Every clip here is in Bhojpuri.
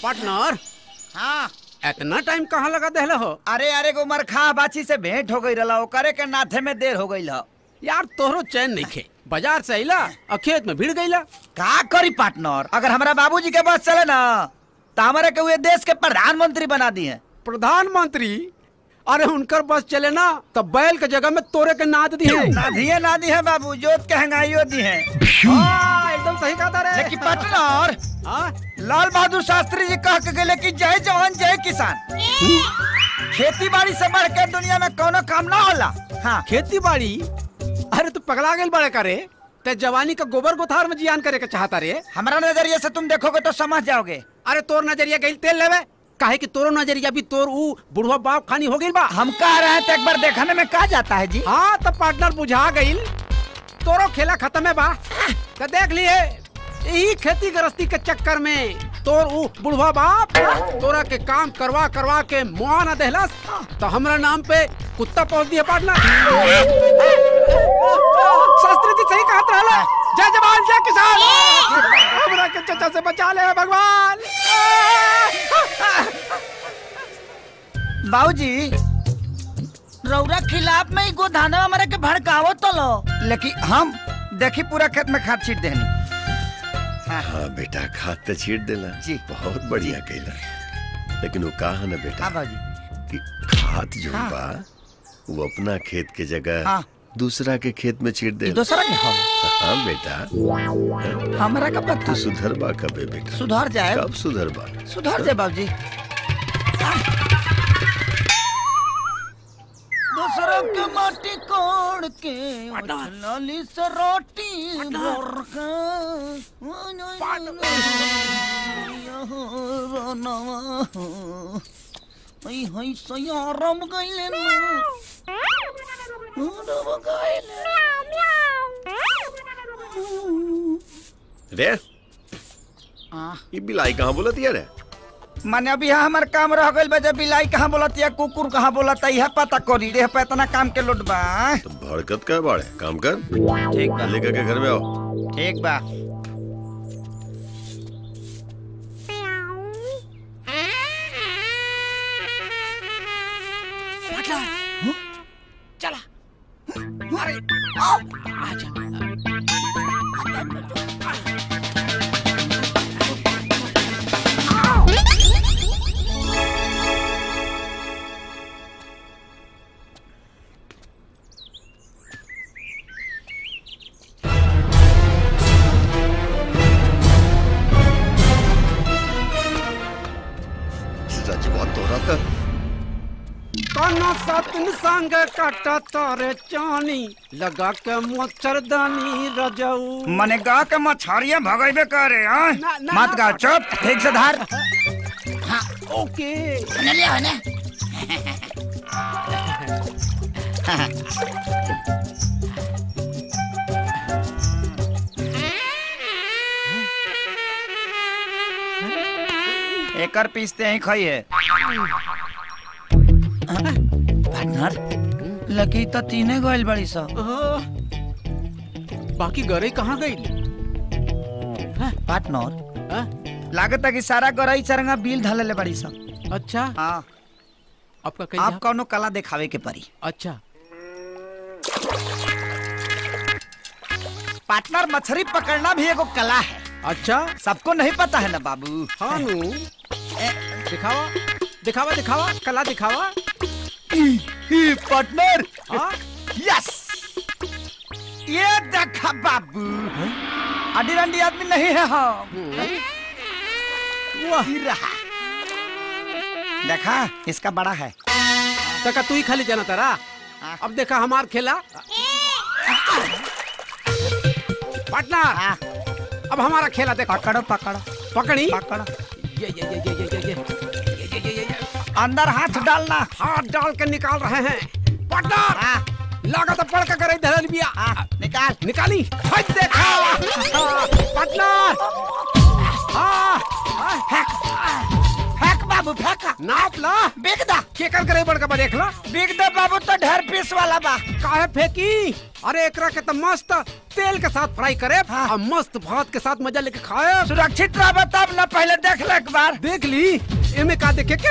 पार्टनर। हाँ इतना टाइम कहाँ लगा देहला हो? अरे उमर खा बाची से भेंट हो गई रहा, करे के नाथे में देर हो गई हो। यार तोहरो चैन नहीं खे, बाजार से अइला और खेत में भीड़ गईला। का करी पार्टनर, अगर हमारा बाबूजी के बस चले ना तो हमारे के हुए देश के प्रधानमंत्री बना दिए। प्रधानमंत्री? अरे उनकर बस चले ना तो बैल के जगह में तोरे के नाद दी है। ना दी है बाबू, जोत के हंगाइयो दी है। एकदम सही कहा रे। लेकिन पार्टनर लाल बहादुर शास्त्री जी कह के गए कि जय जवान जय किसान। खेती बाड़ी से बढ़ के दुनिया में कोनो काम ना होला। हाँ खेती बाड़ी? अरे तू पगला गेल बड़े करे, ते जवानी का गोबर गोथार में जियान करे के चाहता रे। हमारा नजरिए से तुम देखोगे तो समझ जाओगे। अरे तोर नजरिया गई तेल लेवे, काहे कि तोरो नजरिया भी तोर ऊ बुढ़वा बाप खानी हो गई बा। हम कह रहे हैं तो एक बार देखने में कहा जाता है जी। हाँ तो पार्टनर बुझा गई, तोरो खेला खत्म है बा। तो देख लिए यही खेती गृहस्थी के चक्कर में तोर ऊ बुढ़वा बाप तोरा के काम करवा करवा के मुआ न देहलस, तो हमरा नाम पे कुत्ता पहुंच दिया पार्टनर। शास्त्री जी सही कहत रहला, जय जवान जय किसान। हमरा के चचा से बचा ले भगवान। बाबूजी रौरा खिलाफ में ही गोधाना हमारे के भड़कावो तो लो, लेकिन हम देखी पूरा खेत में खाद छीट देनी। हाँ बेटा, खाद तो छीट देला जी, बहुत बढ़िया कैला। लेकिन वो कहा ना बेटा कि खाद जो बा वो अपना खेत के जगह दूसरा के खेत में छीट दे। दूसरा के? हाँ बेटा, हमरा का पता। तू सुधरबा कबे बेटा? सुधर जाए। कब सुधरबा? सुधर जाए बाबूजी। दूसरा के माटी कोड़ के लाली से रोटी सयारम गईले रे ये बिलाई कहाँ बोलती है रे? माने अभी यहाँ हमारे काम रह गई बजे, बिलाई कहाँ बोलती है, कुकुर कहाँ बोलता है, पता करी रे पे इतना काम के लोट बा। तो भड़कत का बाड़े, काम कर। ठीक बा, लेकर के घर में आओ। ठीक बा। चला अरे आओ आजा। काना सातन संग काटा तारे चानी लगा के मच्छरदानी रजाऊ। मने गा के मछरिया भगाइबे करे। मत गा, चुप, ठीक से धार। हाँ ओके ले आओ ना। एकर पीसते ही खाइए। पार्टनर लगी तो तीने गोइल बड़ी सा। बाकी गरे कहाँ गई? पार्टनर लागत है कि सारा गरई चरंगा बिल ढले ले बड़ी सा। अच्छा हाँ, आपका आप कौनो कला दिखावे के परी। अच्छा पार्टनर मछली पकड़ना भी एगो कला है। अच्छा सबको नहीं पता है ना बाबू। हाँ नु दिखावा दिखावा दिखावा, कला दिखावा। पार्टनर यस, ये देखा बाबू, अडी रंडी आदमी नहीं है हम। वही रहा, देखा इसका बड़ा है। तका तू ही खाली जाना तारा। अब देखा हमार खेला। पार्टनर अब हमारा खेला देखो। पकड़ो पकड़ो पकड़ी पकड़ो। ये अंदर हाथ डालना। हाथ डाल के निकाल रहे हैं पार्टनर। लागत पड़ के करे धरल बिया। निकाल निकाली। हाय देखा पार्टनर। फेंक बाबू फेंक। नाप ला। बिग दा केकर करे बड़का बा देख ला। बिग दा बाबू तो ढेर पीस वाला बा। काहे फेंकी? अरे एकरा के तो मस्त तेल के साथ फ्राई करे और मस्त भात के साथ मजा लेके खाए। सुरक्षित रह तब न, पहले देख ले एक बार। देख ली एमे का देखे के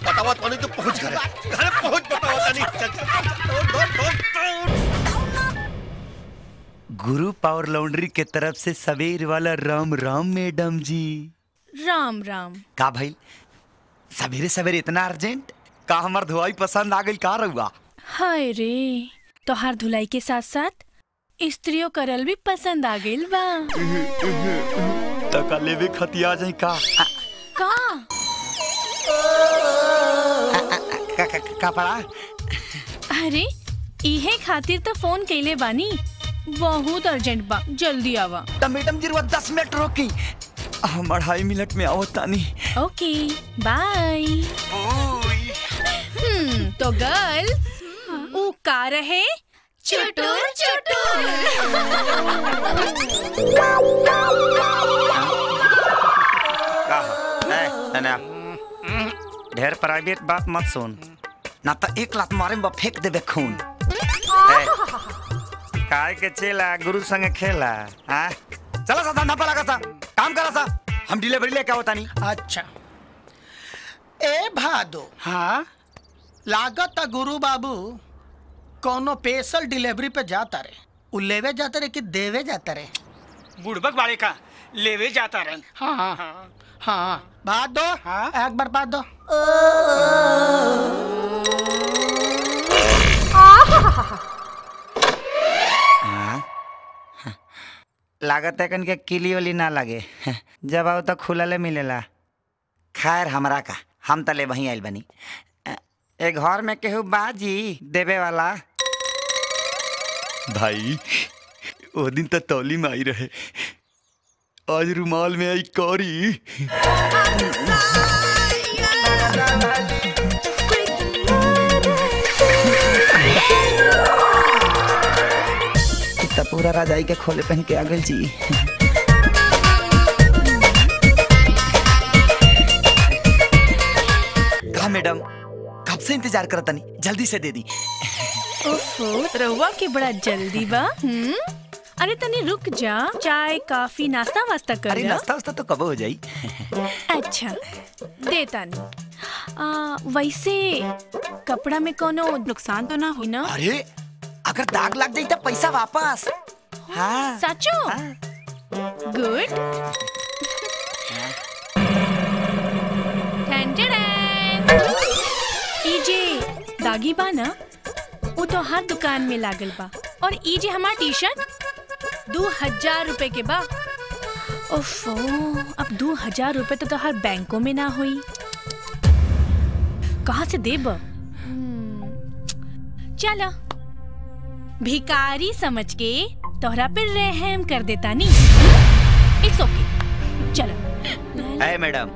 बतावा तो नहीं तो पहुंच घर पहुंच, बतावा नहीं। गुरु पावर लॉन्ड्री के तरफ से सवेर वाला राम राम मैडम जी। राम राम। का भाई सवेरे सवेरे इतना अर्जेंट? का हमार धुलाई पसंद आ गई का रहुआ? हाय रे, तोहार धुलाई के साथ साथ स्त्रियों करल भी पसंद आ गइल बा। तका लेवे खतिया जाई का? का पड़ा? अरे इहे खातिर तो फोन कइले बानी, बहुत अर्जेंट बा, जल्दी आवा। तो मैडम जी 10 मिनट रोकी, हम 2.5 मिनट में आओ तानी। ओके बाय। तो गर्ल्स ऊ का रहे चुटुर चुटुर। ढेर प्राइवेट बात मत सुन, ना तो एक लात मारे में फेंक देबे खून। काय के चेला गुरु संग खेला। चला सा धंधा लगा सा, काम करा सा, हम डिलीवरी लेके आवता नहीं। अच्छा ए भादो, हाँ लागत गुरु बाबू कोनो स्पेशल डिलीवरी पे जाता रे। उ लेवे जाता रे कि देवे जाता रे? बुड़बक वाले का लेवे जाता रहे। हाँ हाँ हाँ हाँ बात दो। हाँ? एक बार बात दो। लागत है के किली वाली ना लगे, जब आओ तो खुला ले मिलेला। खैर हमरा का, हम तले वहीं आइल बनी। एक घर में केहू बाजी देवे वाला। भाई वो दिन तो तौली में आई रहे, आज रुमाल में आई कौरी। इतना पूरा राजाई के खोले पहन के आ गई जी। कहा मैडम कब से इंतजार करता नहीं, जल्दी से दे दी। ओफो रहुआ के बड़ा जल्दी बा। अरे तनी रुक जा, चाय कॉफी नाश्ता वास्ता कर। अरे नाश्ता वास्ता तो कब हो जाई। अच्छा दे तानी। वैसे कपड़ा में कोनो नुकसान तो ना हुई ना? अरे अगर दाग लग जाए तो पैसा वापस। हाँ सचो? गुड। इजे दागी बा ना, वो तो हर दुकान में लागल बा। और इजे हमार टी शर्ट 2000 रुपए के बा। ओफो, अब 2000 रुपए तो हर बैंकों में ना हुई, कहाँ से देब? चला भिकारी समझ के तोहरा पे रहम कर देता नी। इट्स ओके, चलो। ए मैडम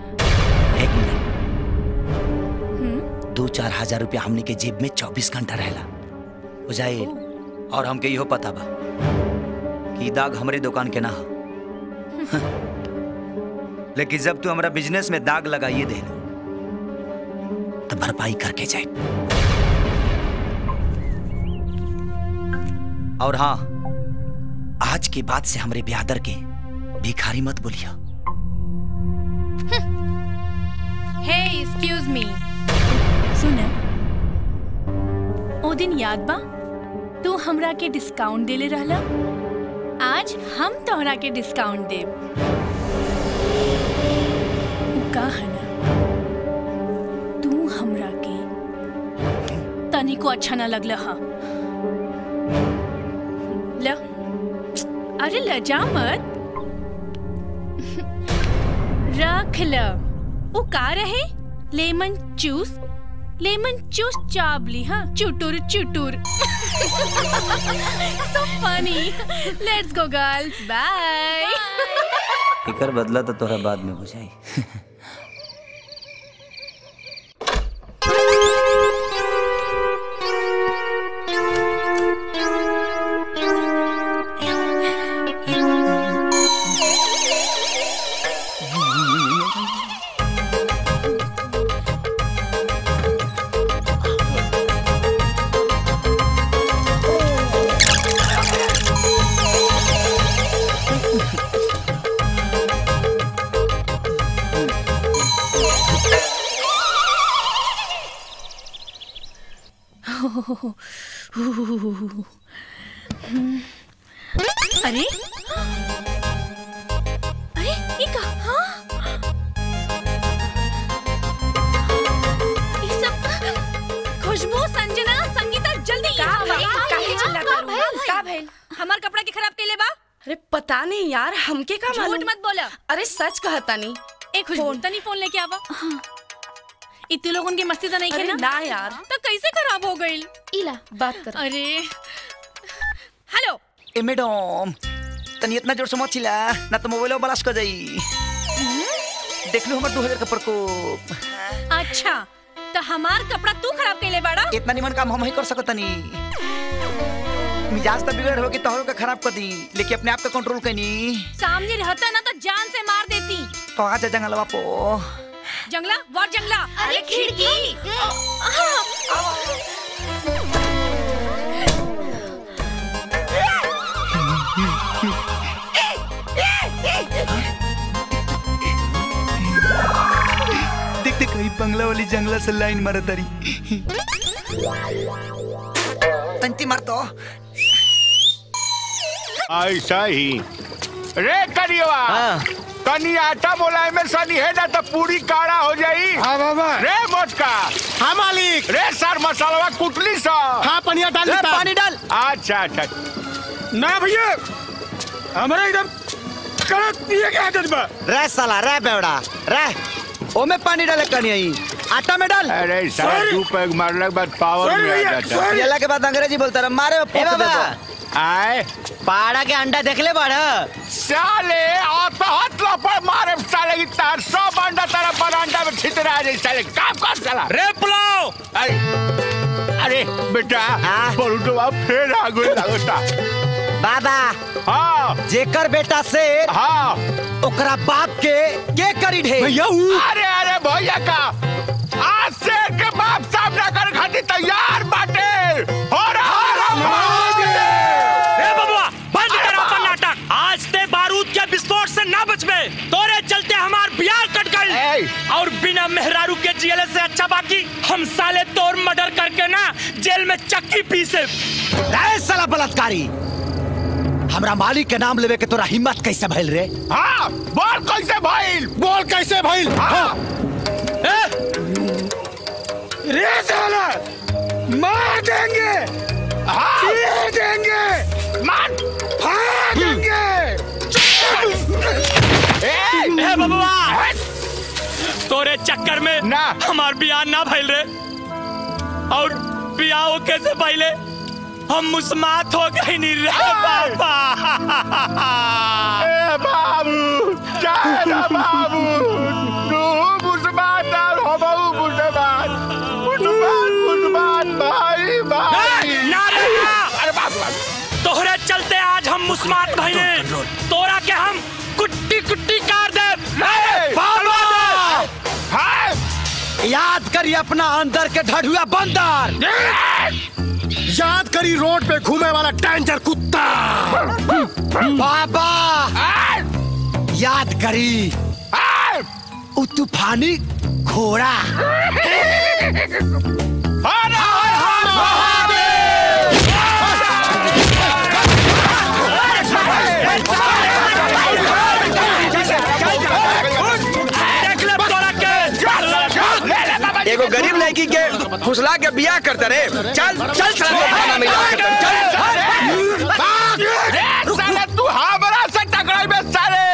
एक मिनट, 2-4 हजार रुपया हमने के जेब में 24 घंटा रहला हो जाए। और हमके इहो पता बा कि दाग हमारे दुकान के ना हो। लेकिन जब तू हमारा बिजनेस में दाग लगाइए दे तो भरपाई करके जाए। और हाँ, आज के बाद से हमारे ब्यादर के भिखारी मत बोलिया। हे एक्सक्यूज मी, सुन, ओ दिन याद बा तू हमरा के डिस्काउंट देले रहला? आज हम तोहरा के डिस्काउंट देब। उ का है ना, तू हमरा के तनिको अच्छा ना लगला। हाँ ल, अरे लजा मत, रख ल। उ का रहे? लेमन जूस, लेमन जूस चाबली। हाँ चुटुर चुटुर। So funny. Let's go girls. Bye. इकर बदला तो तोरा बाद में हो जाए। अरे अरे ये का हाँ ये सब खुशबू संजना संगीता जल्दी काहे चिल्लाता का भइल हमार कपड़ा के खराब कैले बा। अरे पता नहीं यार हमके का मालूम। झूठ मत बोला। अरे सच कहता नहीं। ए खुशबू तनी फोन लेके आवा। इतने लोगों की मस्ती तो नहीं अरे है ना यार तो कैसे खराब हो गई। इला बात कर। अरे हेलो ए मैडम तनी इतना जोर से मत चिल्ला ना तो मोबाइल ब्लास्ट कर जाई। देख लो हमार 2000 का प्रकोप। अच्छा तो हमार कपड़ा तू खराब कैले बाड़ा। इतना निमन काम हम ही कर सकतनी। मिजाज तो बिगड़ हो कि तोहरो का खराब कर दी लेकिन अपने आप का कंट्रोल कनी। सामने रहता ना तो जान से मार देती। तो आजा जंगलवा पो। जंगला वो जंगला। अरे खिड़की। देख देख कहीं बंगला वाली जंगला से लाइन मारा तारी। तंती मार तो ऐसा ही रे करिएवा। तनी आटा बोला में सनी है ना तो पूरी काढ़ा हो जाई। हाँ बाबा। रे मोटका। हाँ मालिक। रे सर मसाला कुटली सा। हाँ पनिया डाल देता। पानी डाल। अच्छा अच्छा ना भैया हमारा एकदम करत पिए के आदत बा। रे साला रे बेवड़ा रे ओमे पानी डाले कनी आई आटा में डाल। अरे सारा दू पैग मारने के बाद पावर में आ जाता है। येला के बाद अंग्रेजी बोलता रहा मारे पोक दे तो। आए पाड़ा के अंडा देख ले बाड़ा साले आता हाथ लपड़ मारे साले की तार 100 अंडा तेरा बरांडा में छितरा जाए साले काम कर साला। रे पुलाव। अरे बेटा बोलू तो आप फिर आगू लगता। बाबा हाँ जेकर बेटा से हाँ ओकरा बाप के करी ढे भैया अरे अरे भैया का आज से के बाप सामना कर खाती तैयार बाटे। हो रहा बबुआ बंद कर अपन नाटक। आज ते बारूद के विस्फोट से ना बचबे। तोरे चलते हमार बियाह कट गई और बिना मेहरारू के जियले से अच्छा बाकी हम साले तोर मर्डर करके ना जेल में चक्की पीसे। साला बलात्कारी हमरा मालिक के नाम लेवे के तोरा हिम्मत कैसे भइल रे। हाँ बोल कैसे भइल। बोल कैसे भइल। हाँ रे साला मार देंगे। हाँ देंगे मान फाड़ देंगे। ए बबुआ तोरे चक्कर में ना हमार बियाह ना भइल रे और बियाह हो कैसे पहले हम मुस्मात हो गई नहीं रे बाबा। ए बाबू जाए ना बाबू तू मुस्मात हो बाबू मुस्मात भाई भाई ना रे अरे बाबू तोहरे चलते आज हम मुस्मात भइले। तोरा के हम कुट्टी कुट्टी काट दे। बाबा याद करी अपना अंदर के ढढ़ुआ बंदर। याद करी रोड पे घूमे वाला डेंजर कुत्ता। बाबा याद करी उ तूफानी घोड़ा। एगो गरीब लड़की के फुसला के बियाह करते रे। चल चल खाना मिला साले तू हमरा से टकराई बे साले।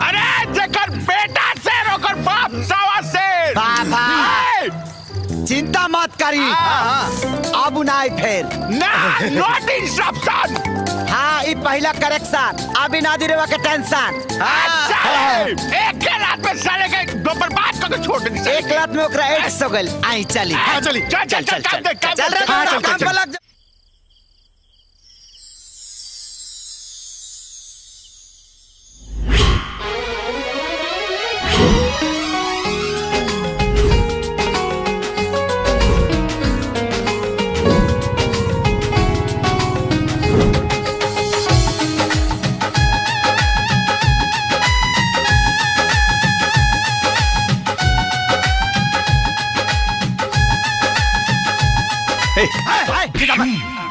अरे जेकर बेटा से रोकर बाप सवा से। बाबा चिंता मत करी अब नाई फेर ना नॉट इंस्ट्रक्शन। हाँ ये पहला करेक्शन अभी ना दी रेवा के टेंशन। एक के रात में साले के दो बर्बाद करके छोड़ दे। एक रात में ओकरा एड्स हो गइल। आई चली हाँ चली चल चल चल चल चल रे काम पे लग जा।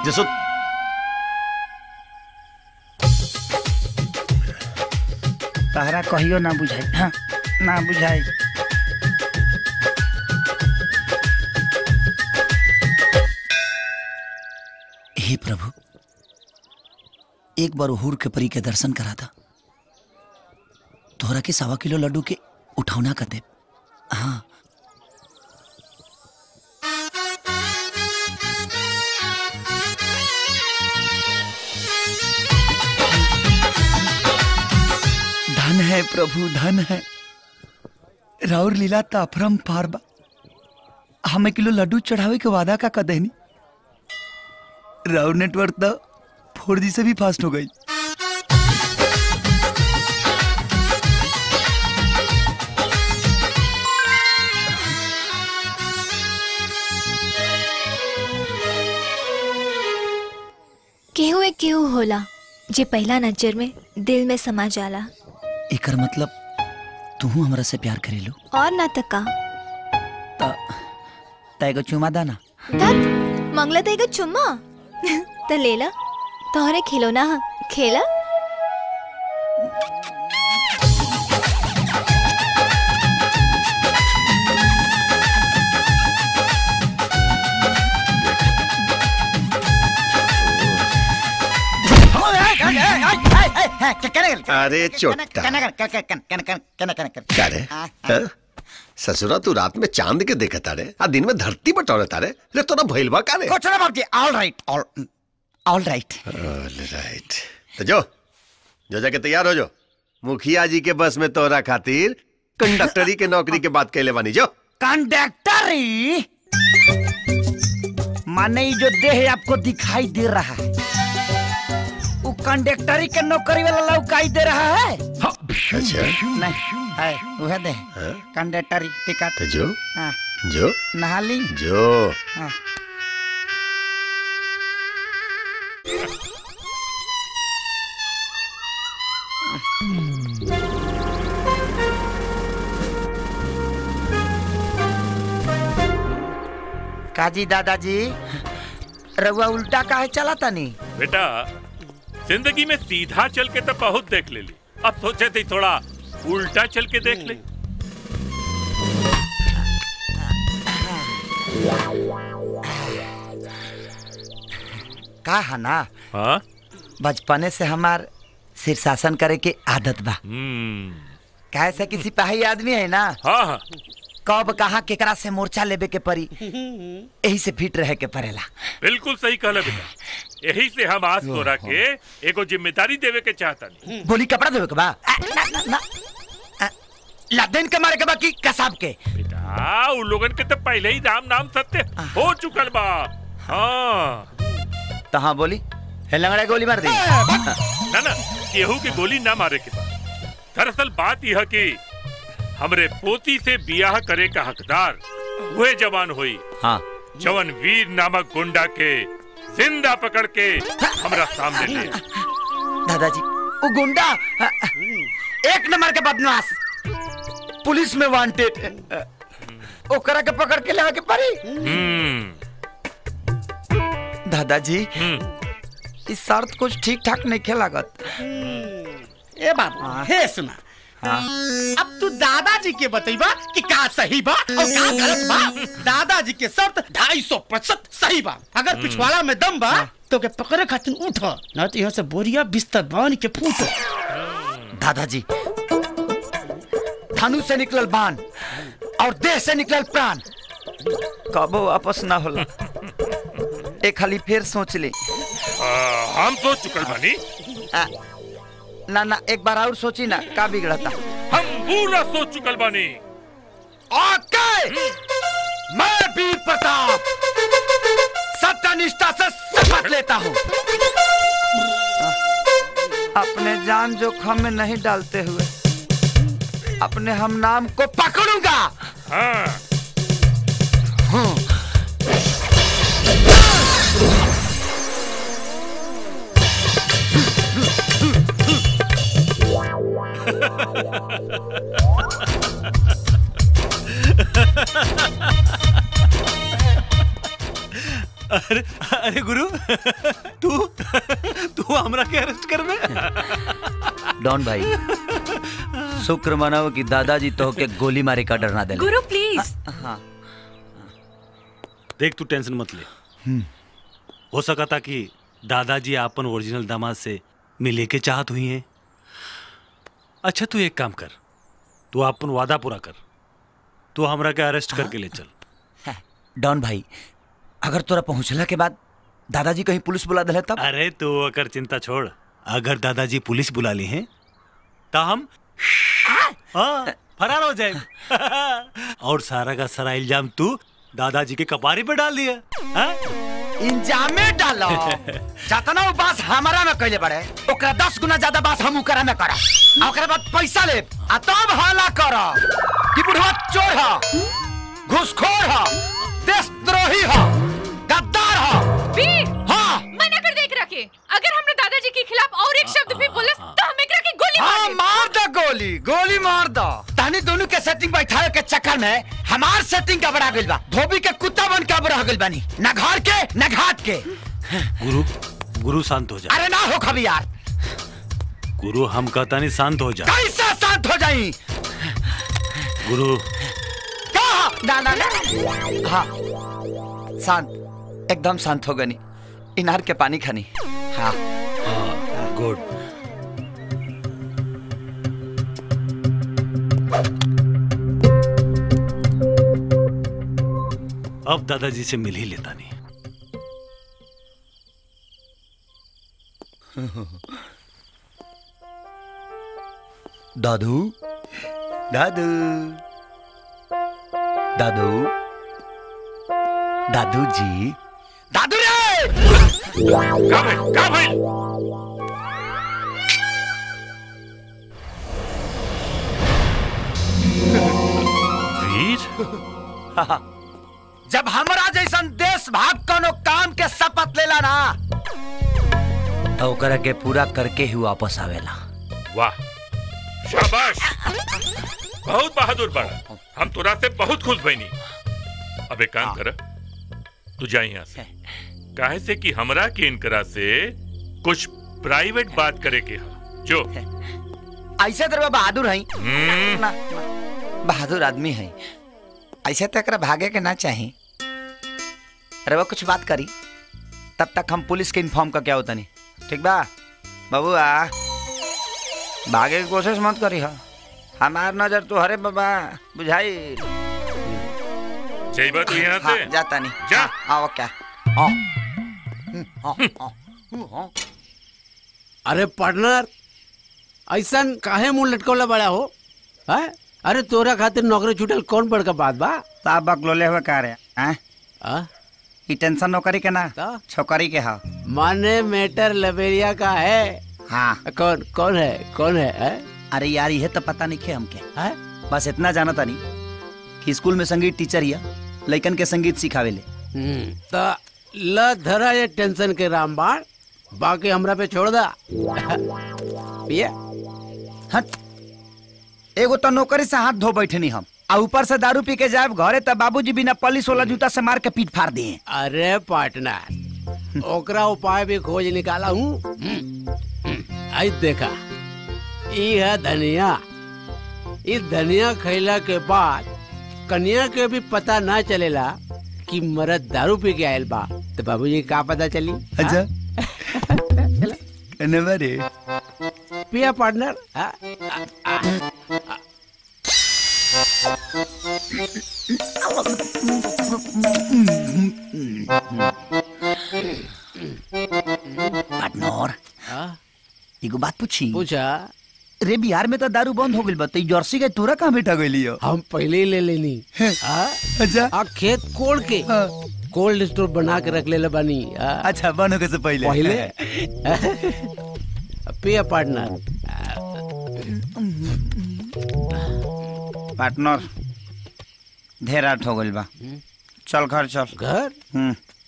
जसो तहरा कहियो ना बुझाई। हाँ, ना बुझाई। हे प्रभु, एक बार हुर के परी के दर्शन करा था, तोहरा के 1.25 किलो लड्डू के उठौना कर दे। हाँ धन है प्रभु, धन है। राउर लीला ताफरम पारबा। हम 1 किलो लड्डू चढ़ावे के वादा का कदेनी। राउर नेटवर्क तो 4G से भी फास्ट हो गई। केहू एक केहू होला जे पहला नजर में दिल में समा जाला। एकर मतलब तू हमरा से प्यार करेलू? और ना तका तैगो चुमा दाना। मंगला तैगो चुम्मा त लेला, तोहरे खिलौना खेला। अरे चोटा ससुरा तू रात में चांद के देखा तारे आ दिन में धरती बटोरे तारे रे तोरा भइलबा का रे? कुछ ना बाबूजी, ऑल राइट ऑल राइट। तो जो जाके तैयार हो जो, मुखिया जी के बस में तोरा खातिर कंडक्टरी के नौकरी के बात कहले बानी। जो कंडक्टरी माने जो देह आपको दिखाई दे रहा है वो कंडक्टरी के नौकरी वाला लौकाई दे रहा है। अच्छा नहीं है वह दे कंडक्टरी टिकट। तो जो हाँ। जो नहा ली जो हाँ। काजी दादाजी रउआ उल्टा काहे चला तनी? बेटा जिंदगी में सीधा चल के तो बहुत देख ले ली, अब सोचे थे थोड़ा उल्टा चल के देख ले। का है ना, हाँ? बचपने से हमार शीर्षासन करे के आदत बा। काहे से किसी सिपाही आदमी है ना। हाँ हाँ। कब कहाँ केकरा से मोर्चा लेबे के परी, यही से फिट रहे के पड़ेला। बिल्कुल सही कहला बेटा, यही से हम आज तोरा के एगो जिम्मेदारी देवे के चाहता नहीं। बोली कपड़ा देवे के बा ना, ना, ना। लादेन के मारे के बा की कसाब के? बेटा उन लोगन के तो पहले ही राम नाम सत्य हो चुकल बा। हाँ तो हाँ बोली लंगड़ा गोली मार दी ना ना, केहू के गोली ना मारे के बा। दरअसल बात यह कि हमरे पोती से बियाह करे का हकदार वह जवान हुई। हाँ। जवन वीर नामक गुंडा के जिंदा पकड़ के हमरा सामने ले। दादाजी वो गुंडा एक नंबर के बदमाश, पुलिस में वांटेड, ओकरा के पकड़ के लेवे के पड़ी। दादाजी इस शर्त कुछ ठीक ठाक नहीं खे लागत। ए बाबू हे सुना, अब तू दादाजी के बतईबा कि का सही बा और का गलत बा। दादाजी के शर्त 250% सही बा। अगर पिछवाड़ा में दम बा तो के पकड़े खातिर उठ, ना तो यहाँ से बोरिया बिस्तर बांध के फूट। दादाजी धनु से निकलल बाण और देह से निकलल प्राण कबो वापस ना होला। एक खाली फिर सोच ले। हम सोच चुकल बानी। ना ना एक बार और सोची ना, का बिगड़ता? हम पूरा सोच चुकल बानी। ओके मैं वीर प्रताप सत्यनिष्ठा से शपथ लेता हूँ, अपने जान जोखिम में नहीं डालते हुए अपने हम नाम को पकड़ूंगा। हाँ। हाँ। अरे गुरु तू हमरा के अरेस्ट करबे? डॉन भाई शुक्र मनाओ कि दादाजी तो के गोली मारे का डर ना दे। गुरु प्लीज। हाँ देख तू टेंशन मत ले। हो सका था कि दादाजी अपन ओरिजिनल दामाद से मिले के चाहत हुई हैं। अच्छा तू एक काम कर, तू अपन वादा पूरा कर, तू हमरा के अरेस्ट करके ले चल। डॉन भाई अगर तोरा पहुंचला के बाद दादाजी कहीं पुलिस बुला दे तब? अरे तू अगर चिंता छोड़, अगर दादाजी पुलिस बुला ली हैं तो हम फरार हो जाए और सारा का सारा इल्जाम तू दादाजी के कपारी पे डाल दिया। इंजाम में डालो जतना वो बास हमारा में कहले बड़े ओकरा 10 गुना ज्यादा बास हम ओकरा में करा आ ओकरा बाद पैसा ले आ तब हाला करा कि बुढ़वा चोर ह, घूसखोर ह, देशद्रोही ह, गद्दार ह। वीर हाँ मना कर देख रखे, अगर हमने दादाजी के खिलाफ और एक शब्द भी बोले तो हम एकरा की गोली हाँ मार दो गोली मार दो। तहनी दोनों के सेटिंग बैठावे के चक्कर में हमार सेटिंग का बड़ा गइल बा। धोबी के कुत्ता बन के रह गइल बानी, ना घर के ना घाट के। गुरु शांत हो जा। अरे ना हो खबी यार। गुरु हम कहता नहीं शांत हो जा। कैसे शांत हो जाई? गुरु ना हाँ शांत, एकदम शांत हो गनी। इनार के पानी खानी। हाँ गुड। अब दादाजी से मिल ही लेता नहीं। दादू दादू दादू दादू जी दादू रे का भाई जब हमरा जैसन देश भाग कोनो काम के शपथ लेला ना तो ओकरा के पूरा करके ही वापस आवेला। वाह शाबाश, बहुत बहादुर बड़ा। हम तोरा से बहुत खुश बनी। अब एक काम कर, तू जा यहाँ से, काहे से कि हमरा के इनकरा से कुछ प्राइवेट बात करे के है। जो ऐसे तरह बहादुर है ना, बहादुर आदमी है, ऐसे तक भागे के ना चाहिए। अरे वो कुछ बात करी तब तक हम पुलिस के इन्फॉर्म का क्या होता नहीं। ठीक बा बबुआ, भागे की कोशिश मत करी। हमार नजर तो हरे बाबा बुझाई। चाहिए तू यहाँ से जाता नहीं जा। आओ क्या अरे पार्टनर ऐसा काहे मुंह लटकोला बड़ा हो है? अरे तोरा खातिर नौकरी छूटल कौन बड़का बात बा? साहब बकलोले हुए का रे ई टेंशन नौकरी के ना छोकरी के हा। माने मैटर लबेरिया का है। हाँ कौन है? अरे यार ये तो पता नहीं खे हमके है? बस इतना जाना था नहीं कि स्कूल में संगीत टीचर या लइकन के संगीत सिखावे ले। तो ल धरा ये टेंशन के रामबाण, बाकी हमरा पे छोड़ दा। हट, एगो तो नौकरी से हाथ धो बैठे नहीं हम, आ ऊपर से दारू पी के जाए घरे तब बाबूजी बिना पॉलिश वाला जूता से मार के पीठ फाड़ दिए। अरे पार्टनर ओकरा उपाय भी खोज निकाला हूँ। आई देखा ई है धनिया। इस धनिया खैला के बाद कन्या के भी पता ना चलेला कि मर्द दारू पी के आयल बा, तो बाबूजी का पता चली? अच्छा कन्या रे पिया पार्टनर। पार्टनर एगो बात पूछी? पूछा। रे बिहार में तो दारू बंद हो गई बा, जर्सी के तोरा कहाँ बैठा गई? हम पहले ही ले लेनी। अच्छा खेत कोड़ के कोल्ड स्टोर बना के रख ले बानी। अच्छा बनो के से पहले पिया पार्टनर। पार्टनर ढेर रात हो गई बा, चल घर चल। घर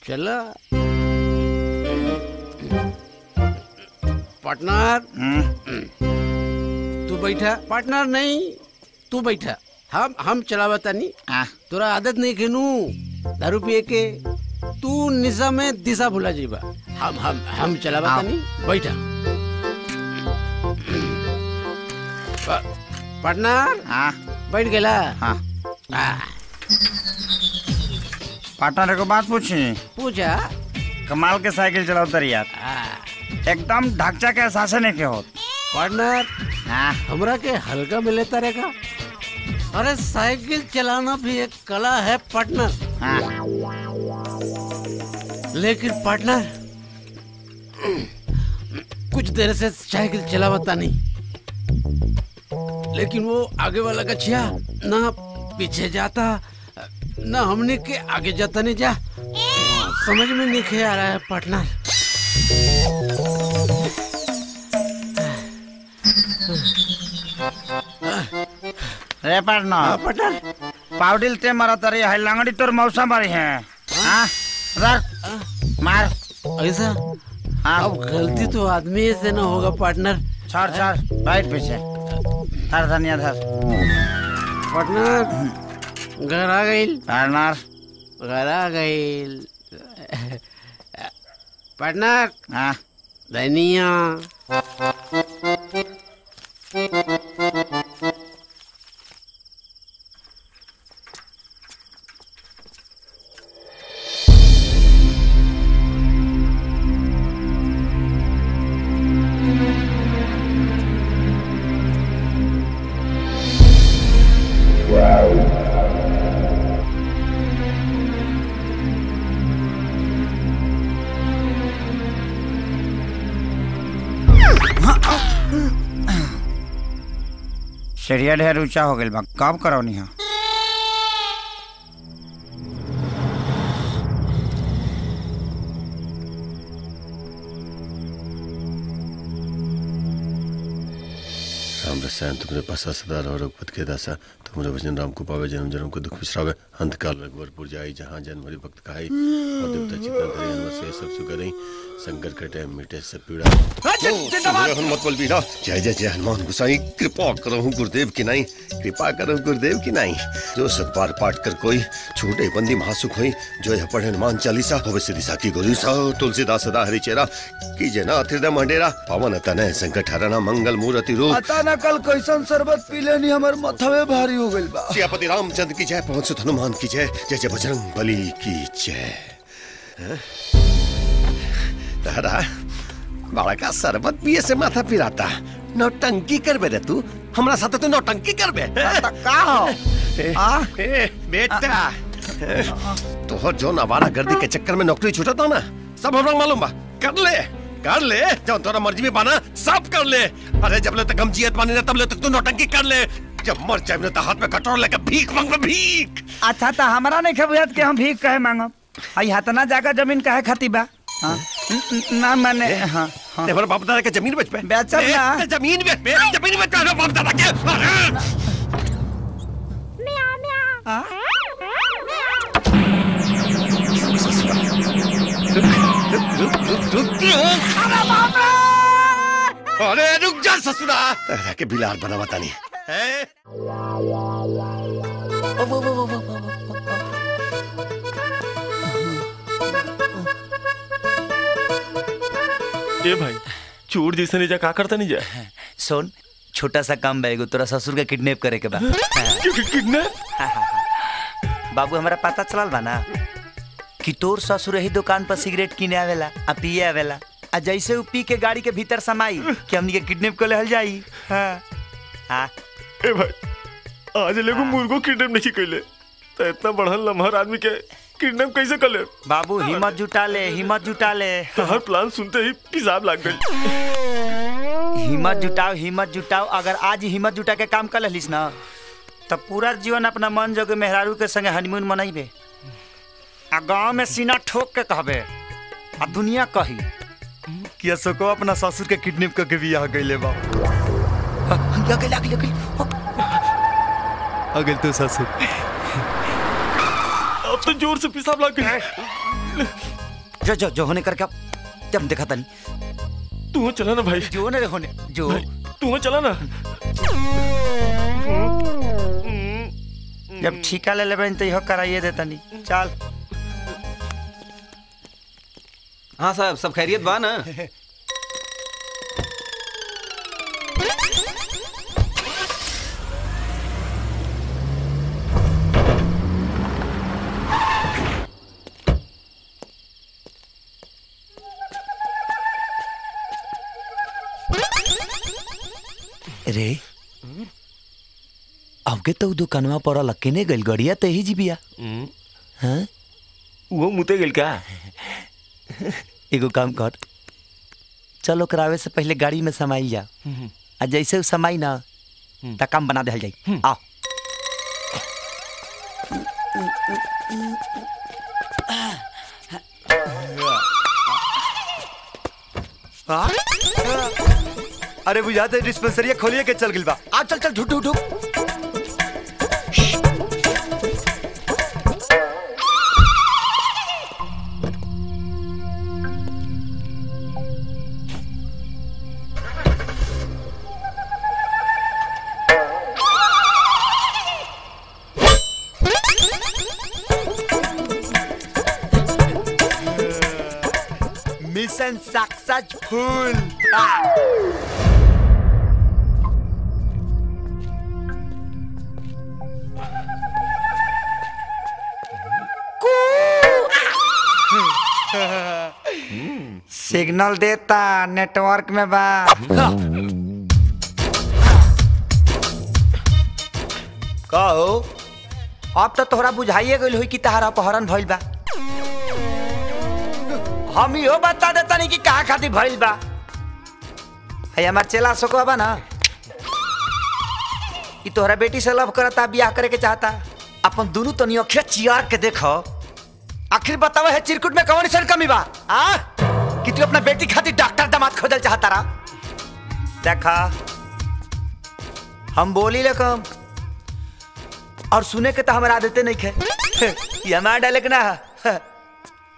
चला पार्टनर। तू बैठा। पार्टनर नहीं तू बैठा, हम चलावता नहीं। तोरा आदत नहीं खेनू दारू पिए के, तू निशा में दिशा भुला जीबा। हम चला बता नहीं बैठा। पार्टनर बैठ गेला। पार्टनर को बात पूछी। पूछा। कमाल के साइकिल चलाओ तर यार, एकदम ढांचा के एहसास नहीं के हो। पार्टनर हमरा के हल्का मिले तरह का। अरे साइकिल चलाना भी एक कला है पार्टनर। लेकिन पार्टनर कुछ देर से साइकिल चलावता नहीं, लेकिन वो आगे वाला गछिया ना पीछे जाता ना हमने के आगे जाता नहीं जा। समझ में नहीं आ रहा है पार्टनर। रे पार्टनर पाउडिल ते मरा तरी है लंगड़ी तोर मौसा मारी है। रख मार ऐसा। अब गलती तो आदमी से ना होगा पार्टनर। छोड़ बैठ पीछे। धर धनिया धर। पार्टनर घर आ गई। पार्टनर घर आ गई। पार्टनर धनिया। सीढ़िया ढेर ऊंचा हो गई बा, कब करौनी है? राम रसायन तुमरे पासा सदा रहो रघुपत के दासा। तुमरे वचन राम को पावे जन्म जन्म को दुख बिसरावे। अंत काल रघुवरपुर जाई जहाँ जन्म हरि भक्त कहाई। और देवता चित्तन धरे हनुमत से सब सुकरई। संकर कटे मिटे सब पीड़ा। हनुमत बल बीरा। जय जय जय हनुमान गोसाई। कृपा करहु गुरुदेव की नाई। कृपा करहु गुरुदेव की नाई। जो सतबार पाठ कर कोई छूटे बंदी महासुख होई। जो यह पढ़े हनुमान चालीसा होवे सिद्धि साकी गोरी सा। तुलसीदास सदा हरि चेरा कीजे नाथ हृदय मंडेरा। पवन तनय संकट हरना मंगल मूर्ति रूप। अता कल कैसन शरबत पी लेनी हमर मथवे भारी हो गइल बा। सियापति रामचंद्र की जय। पवन सुत हनुमान की जय। जय जय बजरंग बली की जय। तारा बड़ा का शरबत पिए से माथा पिराता। नौटंकी करबे रे तू। हमरा साथे तो नौटंकी करबे। का हो? बेटा तोहर जो नवारा गर्दी के चक्कर में नौकरी छूटता ना, सब हमरा मालूम बा। कर ले जब तोरा मर्जी में बाना सब कर ले। अरे जब ले तक हम जियत बानी ना तब ले तक तू नौटंकी कर ले। जब मर जाए तो हाथ में कटोरा लेके भीख मांगबे भीख। अच्छा तो हमारा नहीं खबुआत के हम भीख कहे मांगब। आई हाथना जाकर जमीन कहे खाती बा। ना माने तेरे बाप दादा के जमीन बेच पे। बेचब ना। जमीन बेच पे। जमीन बेच पे बाप दादा के। अरे रुक जा ससुरा। तेरा के बिलार बना बता नहीं ए भाई चोर जैसे नहीं जा का करता नहीं जा। सुन छोटा सा काम बैगो तोरा ससुर के किडनैप करे के बा। किडनैप? बाबू हमारा पता चलल बा ना कि तोर ससुर ही दुकान पर सिगरेट किने आवेला आ पिए आवेला। आ जैसे उ पी के गाड़ी के भीतर समाई कि हमनी के किडनैप कर लेहल जाई। हां ए भाई आज लेगो मुर्गो किडनैप नहीं कइले तो इतना बढ़ल लम्हर आदमी के किडनैप कैसे कर ले? बाबू हिम्मत जुटा ले हर प्लान सुनते ही पेशाब लग गई। हिम्मत जुटाओ। अगर आज हिम्मत जुटा के काम कर लेलिस ना तब पूरा जीवन अपना मन जोगे मेहरारू के संगे हनीमून मनाइबे। आ गांव में सीना ठोक के कहबे आ दुनिया कही कि अशोको अपना ससुर के किडनैप करके भी आ गइले बा। अगल तो ससुर अब तो जोर से पेशाब लग गई। जो होने करके जब देखा था नहीं। तू चला ना भाई। जो न होने जो तू चला ना। जब ठीका ले लेबे तो यह कराइए देता नहीं। चल हाँ साहब, सब खैरियत बा ना? रे हमके तो दुकानवा पर लक्कीने गइल गड़िया ते ही जीबिया। हाँ वो मुते गइल का? एगो काम कर, चलो करावे से पहले गाड़ी में समाई जा, आ जैसे समाई ना ता काम बना दे जाई। आओ अरे बुझाते डिस्पेंसरी खोलिए के चल गिल बा। आ चल चल ढूंढ ढूंढ ढूंढ। Mission successful. सिग्नल देता नेटवर्क में बा। कहो अब तो तोहरा बुझाइए गइल होई कि तहरा अपहरण भइल बा। हम इहो बता देता नहीं कि कहा खातिर भइल बा। है हमार चेला सोको बा ना, ई तोहरा बेटी से लव करता, बियाह करे के चाहता। अपन दोनों तनी अखिया चियार के देखो, आखिर बतावा है चिरकुट में कौन सी कमी बा? आ कि तू अपना बेटी खातिर डॉक्टर दामाद खोजल चाहता रहा? देखा हम बोली ले कम और सुने के तो हमारा आदतें नहीं खे। ये हमारा डायलॉग ना है।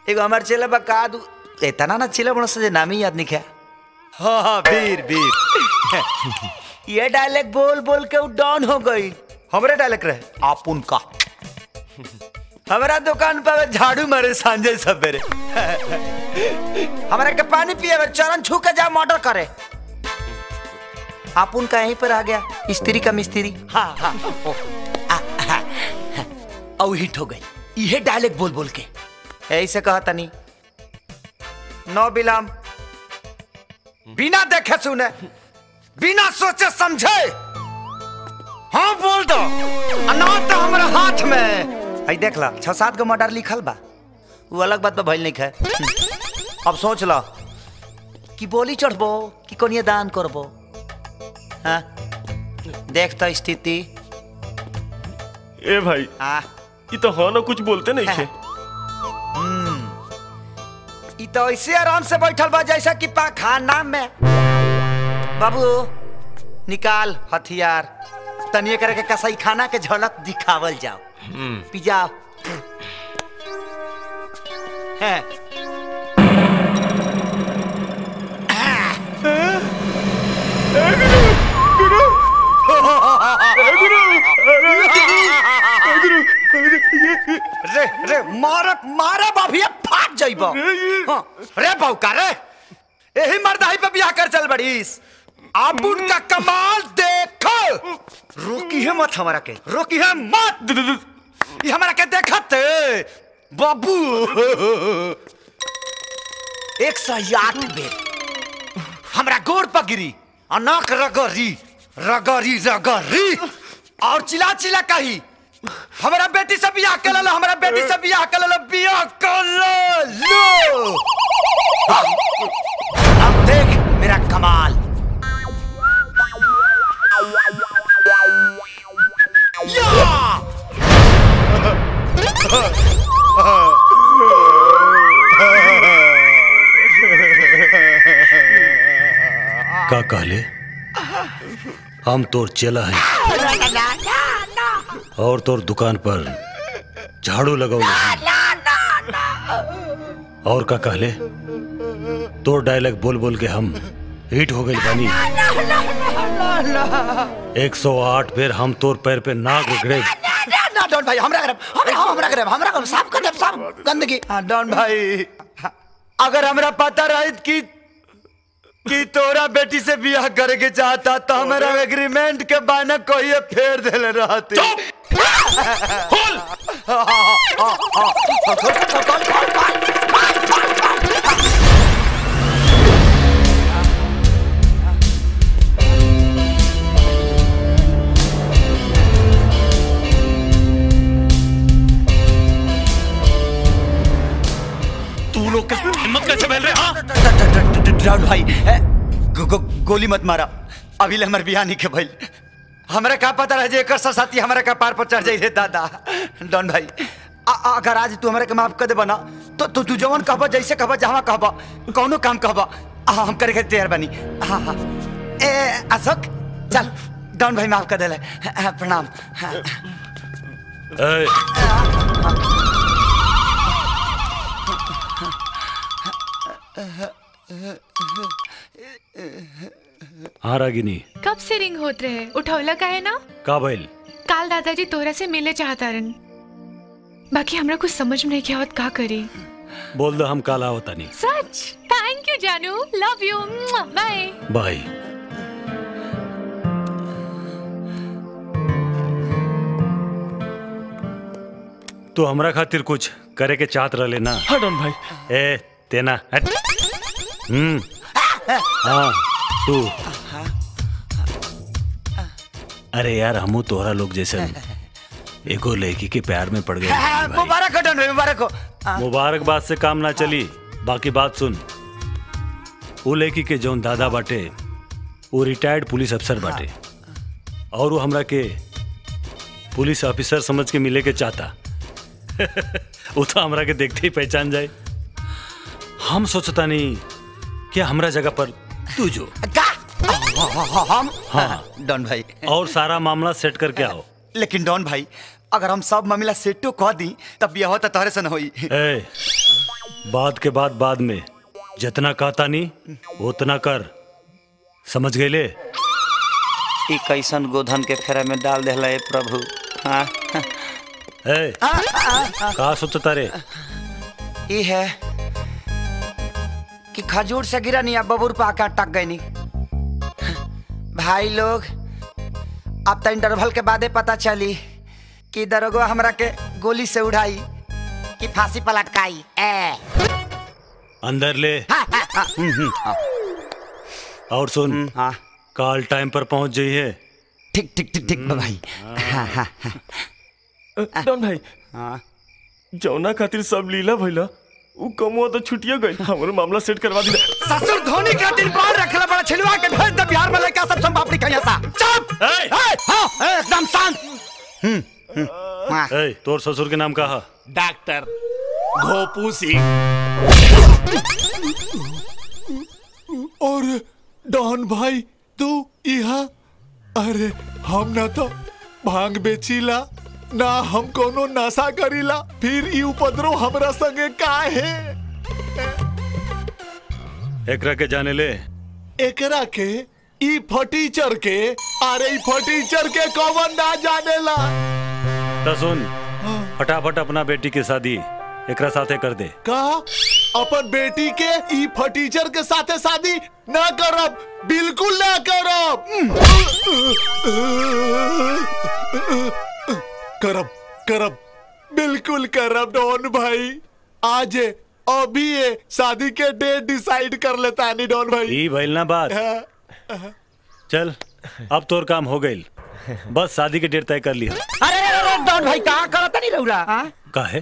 एगो हमार चेला बका दू इतना ना चेला बनो से नाम ही याद नहीं खे। हाँ वीर वीर। ये डायलॉग बोल बोल के वो डाउन हो गई। हमरे डायलॉग रहे आप उनका। हमारा दुकान पर झाड़ू मारे सांझे सवेरे। हमारे के पानी पिए चरण छू के जा मर्डर करे। आप उनका यहीं पर आ गया स्त्री का मिस्त्री। हाँ हाँ औ हिट हो गई ये डायलॉग बोल बोल के। ऐसे कहा तनी नो बिलम, बिना देखे सुने बिना सोचे समझे हाँ बोल दो, अनाथ हमारे हाथ में। आई देख ला 6-7 गो मर्डर लिखल बा, वो अलग बात भइल नहीं है। अब सोच ला कि बोली चढ़बो कि कोनिए दान करबो। हाँ देख तो स्थिति। ए भाई ये तो हाँ ना कुछ बोलते नहीं थे। ये तो ऐसे आराम से बैठल बा जैसा कि पाखाना में। बाबू निकाल हथियार, तनिए करके कसाई खाना के झलक दिखावल जाओ। पिजाओ। है रे रे मारे मारे बाभिया फाट जाइबो। रे बौका रे यही मर्दाही पे बियाह कर चल बड़ीस। अब उनका कमाल देखो। रोकी है मत हमारा के, रोकी है मत। ये हमारा के देखत बाबू 108 बेर हमरा गोड़ पर गिरी, अनाक रगरी रगरी रगरी और चिल्ला चिल्ला कही हमारा बेटी से बियाह कर लो, हमारा बेटी से बियाह कर लो, बियाह कर लो। अब देख मेरा कमाल। का कहले हम तोर चेला है और तोर दुकान पर झाड़ू लगाओ। और का कहले तोर डायलॉग बोल बोल के हम हिट हो गए बानी। 108 बेर हम तोर पैर पे नाक उगड़े। ना डॉन भाई हमरा साफ कर दे, साफ गंदगी। हाँ डॉन भाई अगर हमरा पता रहित कि तोरा बेटी से बियाह करे के चाहता तो हमारा एग्रीमेंट के बाना कोई फेर देले रहते। तू लोग हिम्मत कैसे फैल रहे? हाँ ड्राउड भाई गोली मत मारा, अभी ले हमार बियाह नहीं के भइल। हमरा का पता रहे जे एकर साथी हमरा का पार पर चढ़ जाई रे दादा। डॉन भाई अगर आज तू हमरा के माफ कर दे बना तो तू जवन कहबा जैसे कहबा जहां कहबा कौनो काम कहबा हम करे के तैयार बनी। हां हां ए अशोक चल डॉन भाई माफ कर देले प्रणाम। हाँ रागिनी, कब से रिंग होत रहे, उठौला का है ना? का भइल? काल दादाजी तोरा से मिले चाहता रन, बाकी हमरा कुछ समझ में नहीं क्या होत का करी। बोल दो हम काल आवता नहीं। सच? थैंक यू जानू, लव यू, बाय बाय। तो हमरा खातिर कुछ करे के चाहत रहे ना? हाँ डॉन भाई। ए तेना हट। हाँ तू। अरे यार हमू तोहरा लोग जैसे एगो लड़की के प्यार में पड़ गए। मुबारक हो डॉन भाई, मुबारक हो। मुबारकबाद से काम ना चली, बाकी बात सुन। वो लड़की के जौन दादा बाटे वो रिटायर्ड पुलिस अफसर बाटे और वो हमरा के पुलिस ऑफिसर समझ के मिले के चाहता। वो तो हमरा के देखते ही पहचान जाए। हम सोचता नहीं क्या हमरा जगह पर तू जो हम। हाँ डॉन भाई और सारा मामला सेट करके आओ। लेकिन डॉन भाई अगर हम सब मामला सेटो कह दी तब बियाह होता तोहरे से न होई। ए, बात के बाद में जितना कहता नहीं उतना कर, समझ गए ले? ई कैसन गोधन के फेरा में डाल देला है प्रभु। हाँ ए, का सोचता रे? ये है कि खजूर से गिरा नहीं अब बबूर पे आके अटक गए नहीं। भाई लोग अब तो इंटरवल के बादे पता चली कि दरोगा हमरा के गोली से उड़ाई कि फांसी पर लटकाई। अंदर ले। और सुन, कॉल टाइम पर पहुंच जाइए। ठीक ठीक ठीक ठीक भाई। डॉन भाई जौना खातिर सब लीला भइला उ कमुआ तो छुटिया गई। हमरो मामला सेट करवा दी। ससुर धोनी का दिन बाहर रखला बड़ा छिलवा के भेज दे बिहार में लेके सब संभापड़ी कहिया सा। चुप। हां एकदम शांत। ए, तोर ससुर के नाम का है? डॉक्टर घोपू सिंह। और डॉन भाई तू यहाँ? अरे हम ना तो भांग बेचीला ना हम कोनो नशा करीला, फिर ई उपद्रव हमरा संगे का है? एकरा के जाने ले। एकरा के ई फटीचर के? अरे ई फटीचर के कौन ना जानेला? तो सुन, फटाफट अपना बेटी की शादी एकरा साथे कर दे। का अपन बेटी के ई फटीचर के साथे शादी ना करब, बिल्कुल ना करब। करब करब बिल्कुल करब डॉन भाई। आज अभी ये शादी के डेट डिसाइड कर लेता नहीं डॉन भाई। ई भइल ना बात। चल अब तोर काम हो गई, बस शादी के डेट तय कर लिया। अरे डॉन भाई कहाँ करता नहीं रहुरा? काहे?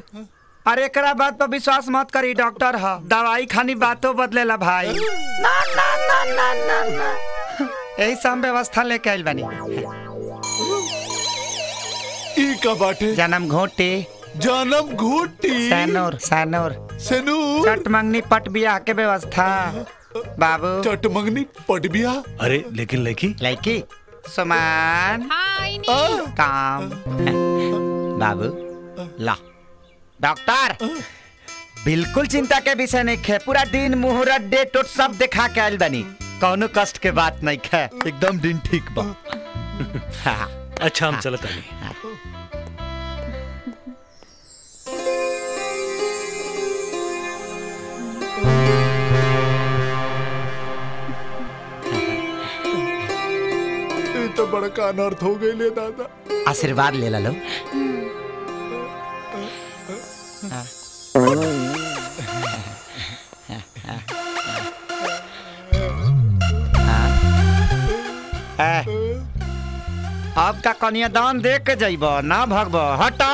अरे एकरा बात पर विश्वास मत करी, डॉक्टर है, दवाई खानी बातों बदलेला भाई। ना ना ना ना ना ना यही सब व्यवस्था लेके आइल बनी। ई का बाटे? जन्म घोटी। जन्म घोटी? सैनूर सैनूर सैनूर। चट मंगनी पट बियाह के व्यवस्था बाबू। चट मंगनी पट बियाह? अरे लेकिन लड़की सुमान काम बाबू ला। डॉक्टर बिल्कुल चिंता के विषय नहीं है, पूरा दिन मुहूर्त डेट सब दिखा के आइल बनी, कौनो कष्ट के बात नहीं है, एकदम दिन ठीक बा। अच्छा हम चलत नहीं। बड़का अनर्थ हो गई ले दादा। आशीर्वाद ले लो। अब का कन्यादान देख के जाइब ना भागब। हटा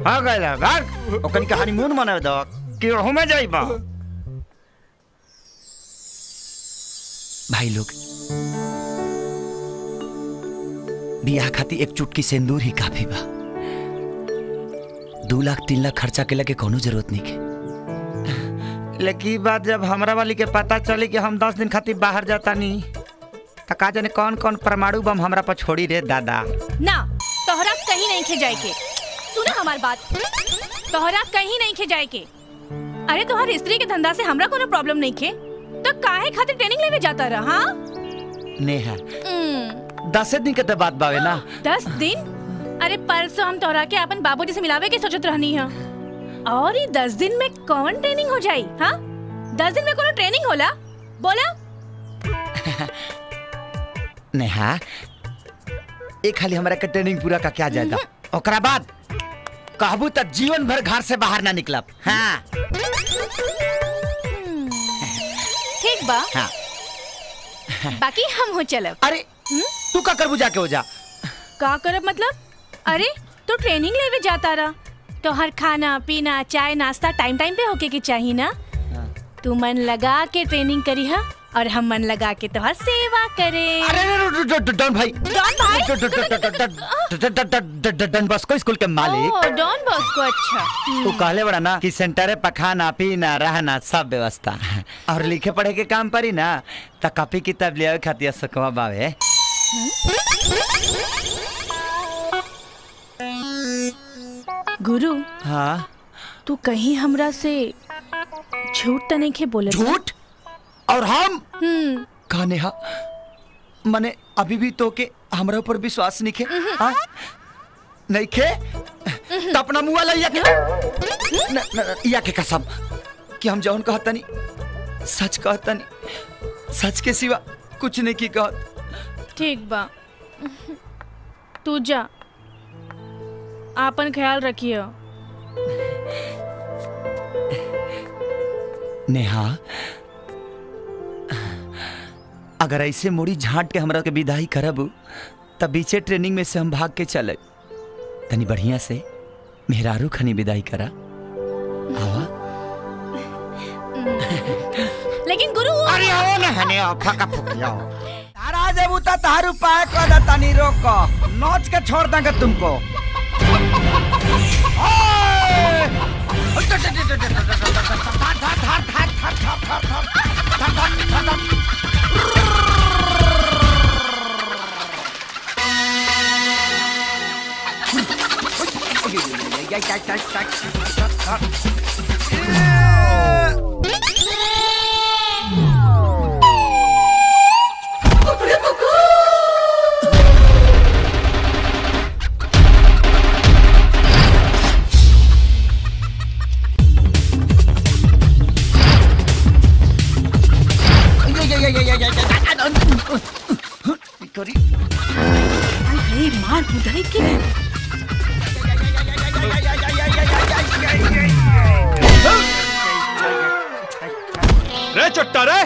हो गए भाग ओकनी के हनीमून मनावे दो केहू में जाइब। भाई लोग बियाह खातिर एक चुटकी सिंदूर ही काफी बा। 2 लाख 3 लाख खर्चा के लगे कोनो जरूरत नहीं के। लेकिन बात जब हमरा वाली के पता चली कि हम 10 दिन खातिर बाहर जाता नहीं तो का जाने कौन कौन परमाणु बम हमरा पर छोड़ी रे दादा। ना तोहरा कहीं नहीं खे जाए के। सुना हमार बात, तोहरा कहीं नहीं खे जाए के। अरे तोहर स्त्री के धंधा से हमरा कोनो प्रॉब्लम नहीं खे तो काहे खातिर ट्रेनिंग लेवे जाता रहा? हाँ नेहा 10 दिन के तो बात बावे ना। 10 दिन? अरे परसों हम तोहरा के अपन बाबूजी से मिलावे के सोचत रहनी है और ये 10 दिन में कौन ट्रेनिंग हो जाई? हाँ 10 दिन में कोनो ट्रेनिंग होला? बोला नेहा एक खाली हमरा के ट्रेनिंग पूरा का क्या जाएगा ओकरा बाद कहबू तो जीवन भर घर से बाहर ना निकलब। हाँ ठीक बा। हाँ। बाकी हम हो चलब। अरे तू का करबू जाके हो जा। का करब मतलब? अरे तू ट्रेनिंग लेवे जाता रहा तो हर खाना पीना चाय नाश्ता टाइम टाइम पे होके के चाहिए ना। तू मन लगा के ट्रेनिंग करी है और हम मन लगा के तोहर सेवा करे। अरे डॉन भाई, डॉन बॉस्को स्कूल के मालिक। डॉन बॉस्को, अच्छा। तू कहले बड़ा ना कि सेंटर पे खाना पीना रहना सब व्यवस्था और लिखे पढ़े के काम परी ना तो कॉपी किताब ले आवे खातिर सकवा बावे। गुरु हाँ तू कहीं हमरा से झूठ तो नहीं खे बोले? झूठ? और हम का नेहा मने अभी भी तो के हमरा ऊपर विश्वास नहीं खे? नहीं खे तो अपना मुआ लइया के या के कसम कि हम जौन कहता नहीं सच कहता नहीं, सच के सिवा कुछ नहीं की कहत। ठीक बा तू जा आपन ख्याल रखियो। नेहा अगर ऐसे मुड़ी झांट के हमरा के विदाई करब तब बीचे ट्रेनिंग में से हम भाग के चले तनी बढ़िया से मेहरारू खनी विदाई करा। आवा लेकिन गुरु अरे आओ ना हने आओ फका फुकिया तारा जब उता तारू पाए को दा तनी रोक नोच के छोड़ देंगे तुमको। मार बुधाई के रे चट्टा रे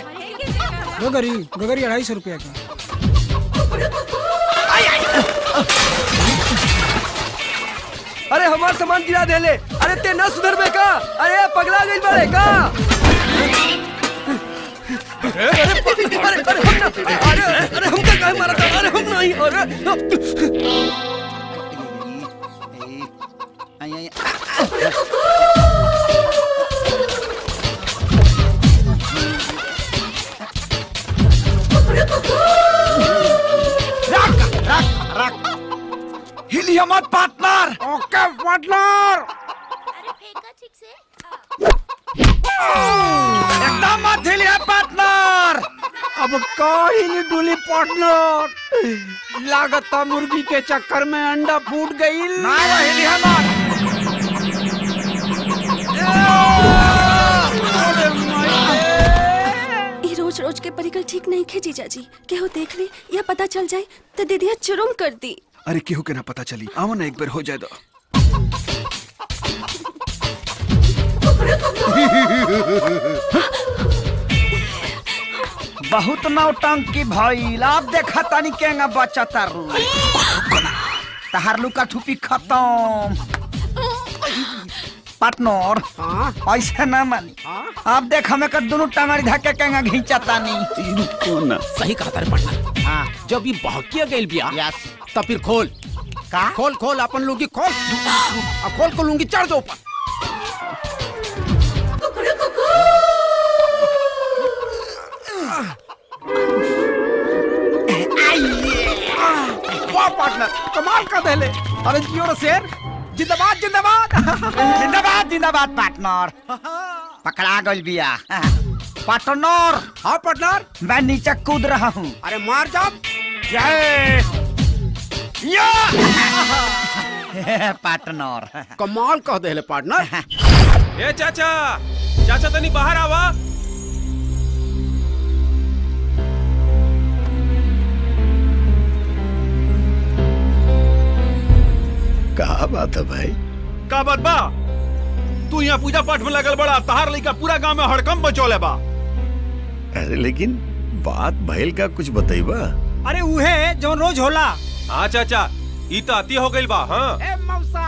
गोगरी 250 रुपया की। अरे हमार सामान गिरा देले। अरे ते न सुधर बे का? अरे पगला गइल बाड़े का? अरे हम क्या काहे मारा था? अरे हम नहीं। हिलिया मत पार्टनर। ओके पार्टनर। एकदम मत हिलिया पार्टनर। अब काहिली डुली पार्टनर। लागता मुर्गी के चक्कर में अंडा फूट गई। ना हिलिया मत। रोज रोज के परिकल ठीक नहीं खे जीजा जी। केहू देख ली या पता चल जाए तो दीदिया चुरुम कर दी। अरे केहू के ना पता चली, आओ ना एक बार हो जाए दो। बहुत नौटंकी भइल। अब देखा तानी केंगा बच्चा तारू तहार लुका ठुपी खत्म। पार्टनर ऐसे ना मानी। अब देख हमें कर दोनों टांगड़ी धक्के केंगा घिंचा तानी। सही कहा तारे पार्टनर। हाँ जब ये बहकिया गइल बिया तो फिर खोल का खोल खोल अपन लुंगी खोल। खोल को लुंगी चढ़ दो ऊपर। वाह पार्टनर कमाल का दहले। अरे जियो रे शेर, जिंदाबाद जिंदाबाद। जिंदाबाद जिंदाबाद पार्टनर। पकड़ा गइल बिया पार्टनर। हाँ पार्टनर मैं नीचे कूद रहा हूँ। अरे मार जा। पार्टनर कमाल कह दे पार्टनर। ए चाचा, चाचा तनी बाहर आवा। कहा बात है भाई? का बात बा? तू यहाँ पूजा पाठ में लगल बड़ा, तहार लइका पूरा गांव में हड़कम बचौले बा। अरे लेकिन बात भइल का कुछ बताइबा? अरे उहे जो रोज होला। हाँ चाचा, ई तो अति हो गइल बा। हाँ ए मौसा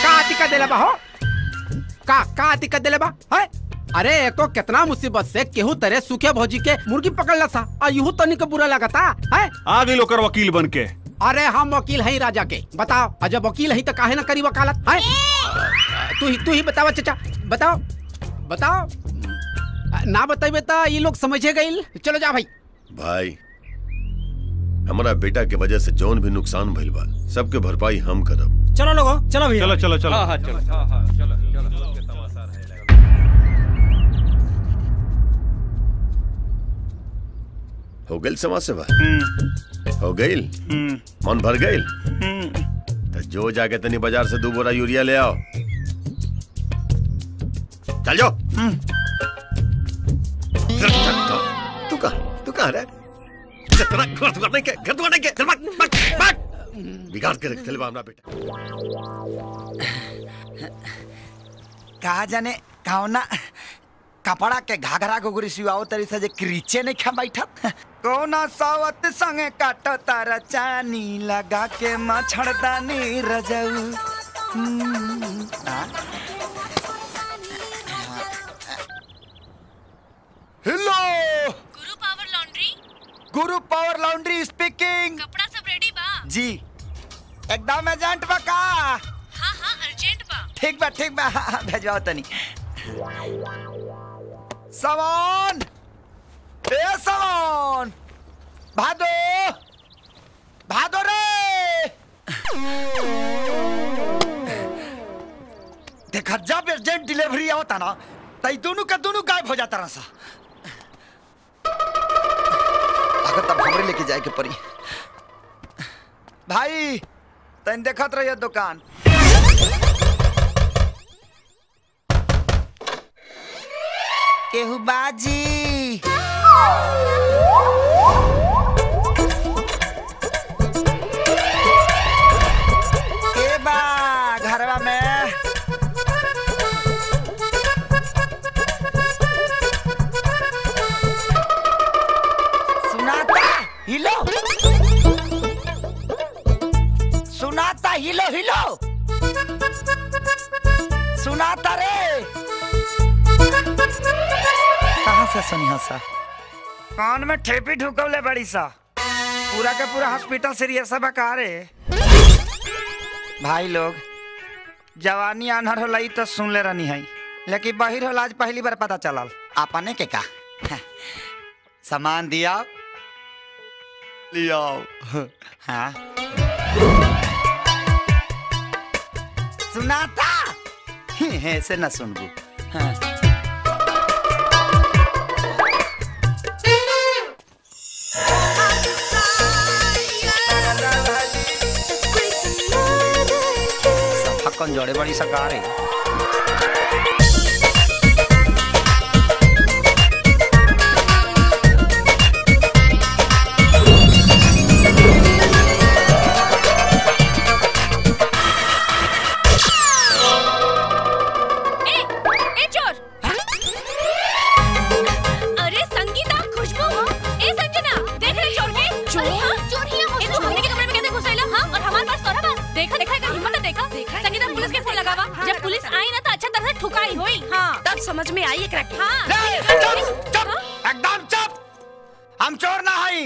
का दिक्कत देले बा हो? का दिक्कत देले बा? है अरे एको कितना मुसीबत से केहू तरह सूखे भौजी के मुर्गी पकड़ला सा आ यूं तनी के बुरा लगता है। आ गइल ओकर वकील बन के। अरे हम वकील है राजा के। बताओ अजब वकील है तो काहे ना करी वकालत है? तू ही बतावा चाचा, बताओ बताओ। ना बताइबे तो ये लोग समझे गइल। चलो जा भाई। भाई हमारा बेटा के वजह से जौन भी नुकसान भइल बा सबके भरपाई हम करब। चलो लोगो, चलो भैया। चलो चलो चलो। हाँ, चलो हो गइल समाज सेवा? हो गइल? मन भर गइल? तो जो जाके तनी बाजार से 2 बोरा यूरिया ले आओ। चल जाओ। तू कहाँ रहा? बिगाड़ के रख चलवा हमरा बेटा। कहा जाने कौना कपड़ा के घाघरा गोगरी सिवाओ तरी से जे क्रीचे नहीं खा बैठत। कौना सावत संगे काटो तारा चानी लगा के मछड़दानी रजऊ। हेलो गुरु पावर लॉन्ड्री। गुरु पावर लॉन्ड्री स्पीकिंग। कपड़ा सब रेडी बा? जी एकदम एजेंट बा का? हाँ हाँ अर्जेंट बा। ठीक बा भेजवाओ तनी सामान। ए सामान भादो भादो रे। देखा जब एजेंट डिलीवरी आवता ना तई दोनों का दोनों गायब हो जाता रहा। अगर तब हमरे लेके जाए के पड़ी। भाई तन देखत रहिए दुकान। केहू बाजी के बा घरवा में? सुनाता हिलो, सुनाता हिलो हिलो, सुनाता रे। कहाँ से सुनी हो सा? कान में ठेपी ढुकवले बड़ी सा। पूरा का पूरा हॉस्पिटल सीरियस बका रे। भाई लोग जवानी आनहर होला तो सुन ले रहनी है, लेकिन बहिर होला आज पहली बार पता चलल। आपने के का सामान दिया लिया। हाँ सुनाता ऐसे ना सुनबू। हाँ कौन जोड़े बड़ी सरकार है। देखा देखा एकर हिम्मत देखा संगीता पुलिस के फोन लगावा जब पुलिस आई ना तो अच्छा तरह से ठुकाई होई हां तब समझ में आई एकरा की हां एकदम चुप। हम चोर ना हई,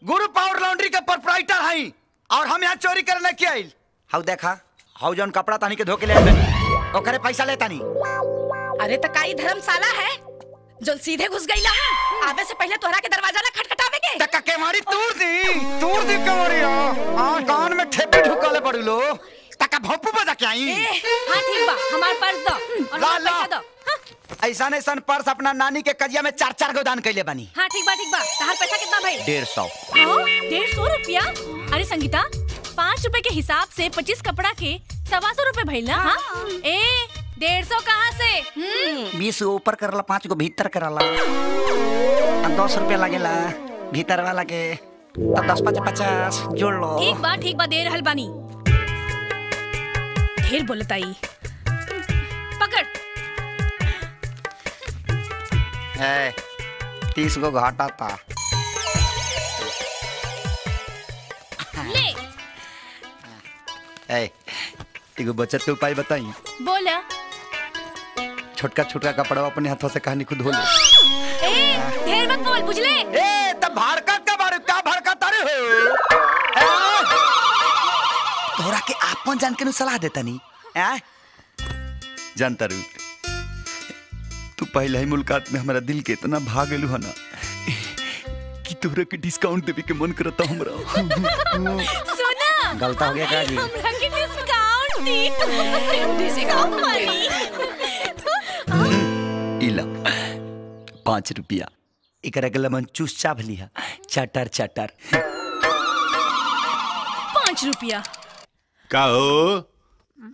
गुरु पावर लॉन्ड्री के प्रोप्राइटर हई और हम यहाँ चोरी करने के आइल। हाउ देखा हाउ जौन कपड़ा तानी के धोके ले आइल ओकरे पैसा लेता नहीं। अरे तो काई धर्मशाला है जो सीधे घुस गईला है। आवे से पहले तोहरा के दरवाजा ना खटखटावे के तक के मारी तूर दी कमरिया आ कान में ठेपे ढुकाले पड़ू लो तक भोपू बजा के आई। हां ठीक बा हमार पर्स दो और ला, पैसा ला। दो। ऐसा पर्स अपना नानी के कजिया में 4-4 गो दान कैले बानी। हां ठीक बा तहार पैसा कितना भाई? 150। 150 रुपया? अरे संगीता 5 रुपए के हिसाब से 25 कपड़ा के 125 रुपए भइल ना। हां ए 150 कहाँ से? 20 ऊपर करला 5 गो भीतर करला 10 रुपया लगेला भीतर वाला के तब 10-5-50 जोड़ लो। ठीक बा दे रहल बानी। ढेर बोलताई पकड़। 30 गो घाटा था। ले एगो बचत के उपाय बताई। बोला। छोटका कपड़ा अपने हाथों से कहानी खुद धो ले। ढेर मत बोल बुझले। तब भड़कत का बारे का भड़कत अरे हो तोरा के आपन जान के नु सलाह देता नी जानता रू तू पहले ही मुलाकात में हमारा दिल के इतना भाग गेलू है ना कि तोरा के डिस्काउंट देवे के मन करता हमरा। सुना गलत हो गया का जी? हमरा के डिस्काउंट दी। डिस्काउंट वाली इला 5 रुपया एकरा के लमन चूस चाभ लिया चटर 5 रुपया का हो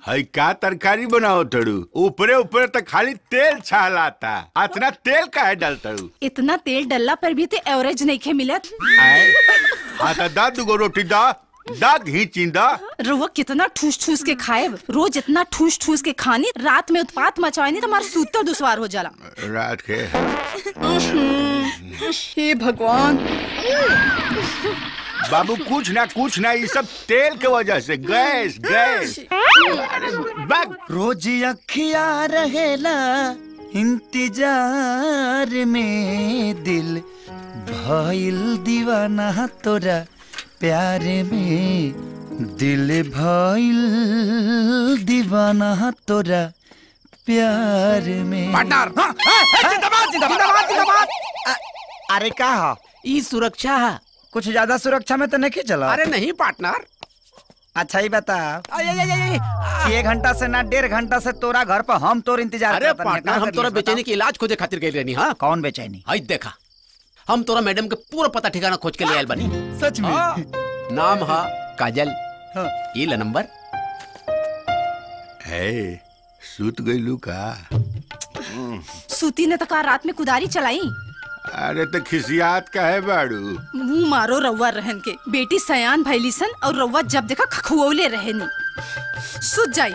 हई का तरकारी बनाओ तड़ू ऊपरे तक खाली तेल छालाता इतना तेल काहे डालतड़ू? इतना तेल डलला पर भी ते एवरेज नहीं खे मिलत। हाँ तो दा दुगो रोटी दा घी चिंदा। रोवा कितना ठूस के खाए रोज इतना ठूस के खानी रात में उत्पात मचाएनी तो हमारा सूतर दुश्वार हो जाला। रात के हे भगवान बाबू कुछ ना ये सब तेल के वजह से गैस रोज अखिया रहेला इंतजार में दिल भइल दीवाना तोरा प्यार में दिल भइल दीवाना तोरा प्यार में। पार्टनर जिंदाबाद। अरे का ई सुरक्षा है कुछ ज्यादा सुरक्षा में तो नहीं चला। अरे नहीं पार्टनर। अच्छा ही बता 1 घंटा से ना 1.5 घंटा से तोरा घर पर हम तोर इंतजार। अरे पार्टनर हम तोरा बेचैनी के इलाज खोजे खातिर गए रहनी। हाँ कौन बेचैनी? हाई देखा हम तोरा मैडम के पूरा पता ठिकाना खोज के ले आयल बनी। सच में? नाम है काजल। ये ला नंबर है। सूत गईलू का? सूती ने तो कहा रात में कुदारी चलाई। अरे तो खिसियात का है बाड़ू? मुंह मारो रउआ रहन के बेटी सयान भैलीसन और रउआ जब देखा खखुओले रहनी सुत जाई।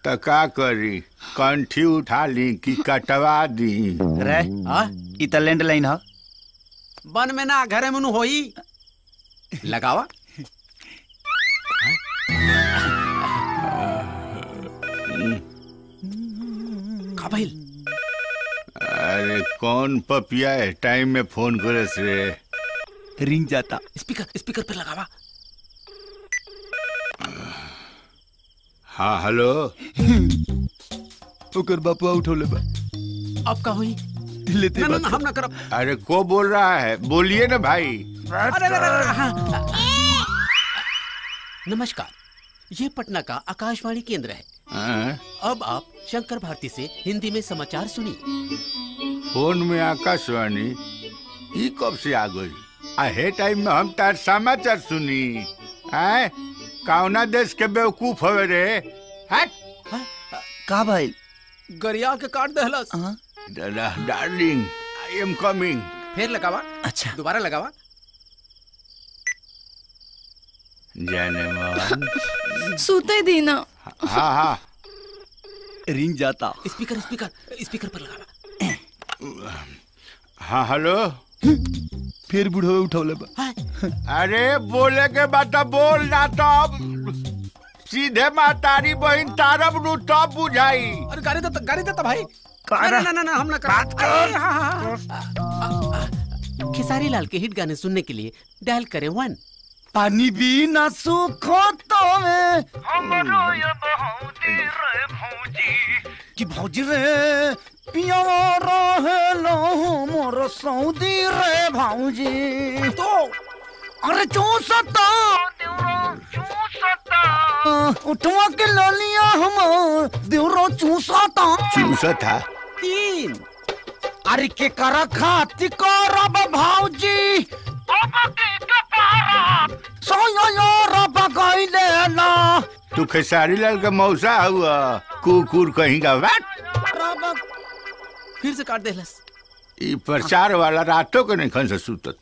तो का करी कंठी उठा ली कि कटवा दी? रे ई त लैंडलाइन है बन में ना घरे में होई लगावा। का भइल? अरे कौन पपिया है टाइम में फोन करे रे? रिंग जाता। स्पीकर पे लगावा। हाँ हेलो। ओकर बापुआ उठौले बा। अब का हुई? लेते ना हम ना करब। अरे को बोल रहा है बोलिए ना भाई। अरे नमस्कार ये पटना का आकाशवाणी केंद्र है। अब आप शंकर भारती से हिंदी में समाचार सुनिए। फोन में आकाशवाणी ई कब से आ गई? आहे टाइम में हम तार समाचार सुनी। आए कौना देश के बेवकूफ हवे रे? हट का भाई गरिया के काट देहलस। Darling I am coming. फिर लगावा। अच्छा दोबारा लगावा। जाने मन सूते दीना। हाँ रिंग जाता। स्पीकर पर लगावा। हाँ हेलो। फिर बुढ़ो उठौले बा। अरे बोले के बाद तो बोल ना, तो सीधे मातारी बहन तारब नु तब बुझाई। अरे गाड़ी देता भाई। ना हम ना बात कर। खेसारी लाल के हिट गाने सुनने के लिए डायल करें 1। पानी भी ना सूखो तो में कि भौजी रे पिया रहे लो मोर सऊदी रे भौजी। तो अरे चूसता उठवा के लोलिया हम देवरो चूसता। चूसता 3। अरे के करा खाती करब भौजी तू खेसारी लाल का मौसा हुआ कुकुर कहीं का बात। फिर से काट देलस। ई प्रचार वाला रातों के नहीं खन से सुतत।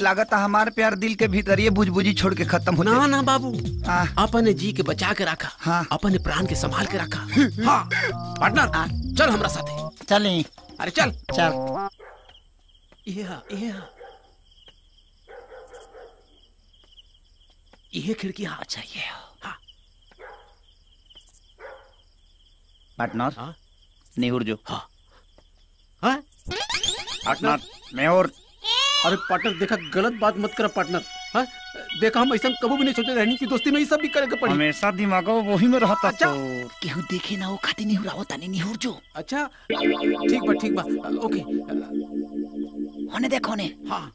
लागत हमारे प्यार दिल के भीतर ये बुझबुझी छोड़ के खत्म हो। ना ना बाबू, अपने जी के बचा के रखा। हाँ। अपने प्राण के संभाल के रखा। हाँ। पार्टनर चल हमरा साथे। चलें। अरे चल चल। ये खिड़की। हाँ अच्छा ये। हाँ पार्टनर नेहुर जो। हाँ हाँ पार्टनर नेहुर। अरे पार्टनर देखा गलत बात मत कर पार्टनर। हाँ देखा हम ऐसा कभी भी नहीं सोचे रहनी की दोस्ती में ये सब भी करेगा पड़ी। हमेशा दिमाग वही में रहता। अच्छा केहू देखे ना वो खाती नेहुर आवता नहीं नेहुर जो। अच्छा ठीक बा ओके। होने देखो ने। हाँ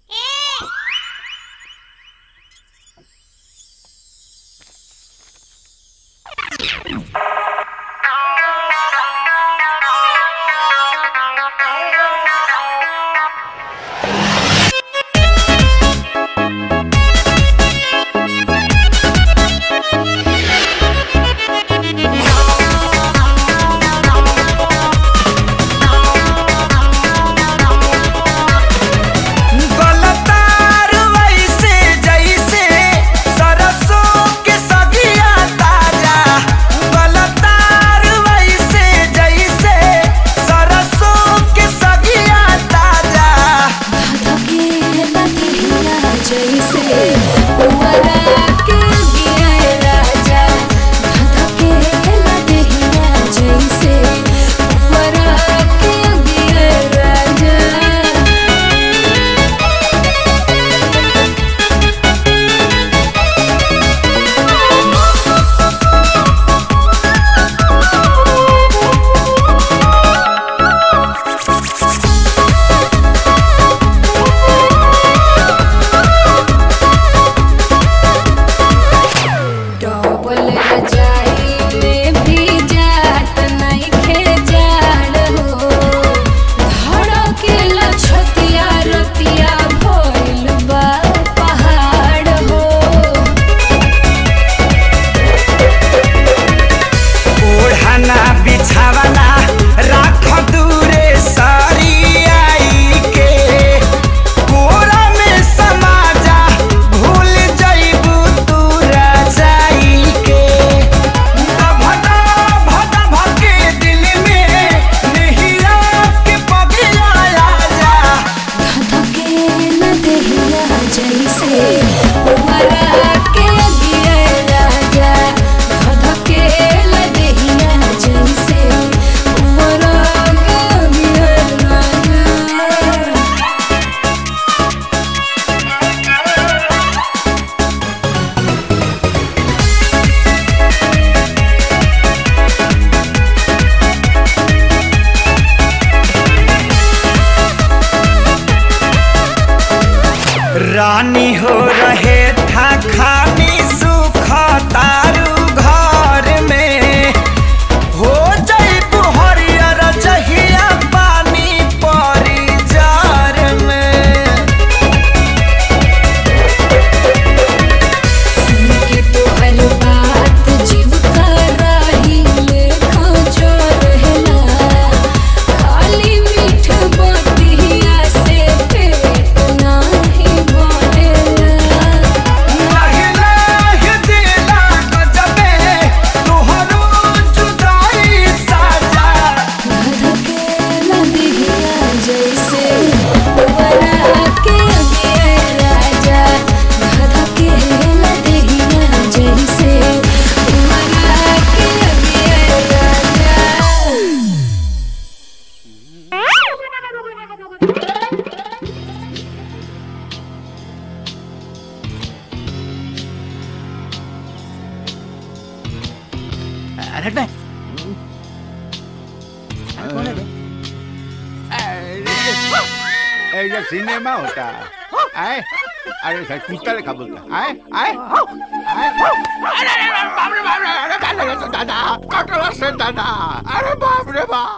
रानी हो रहे था खानी सुख तारू घर में हो जाई हरियर जहिया पानी परी जार में सुन के तोहर बात जीव का राही लेखा जो रहला खाली मीठ बतिया से पेट नाही भरेला ऐसा सिनेमा होता आए अरे सर कुत्ता लेखा बोलता आए आए अरे बाप रे बाप रे अरे दादा कटला से दादा अरे बाप रे बाप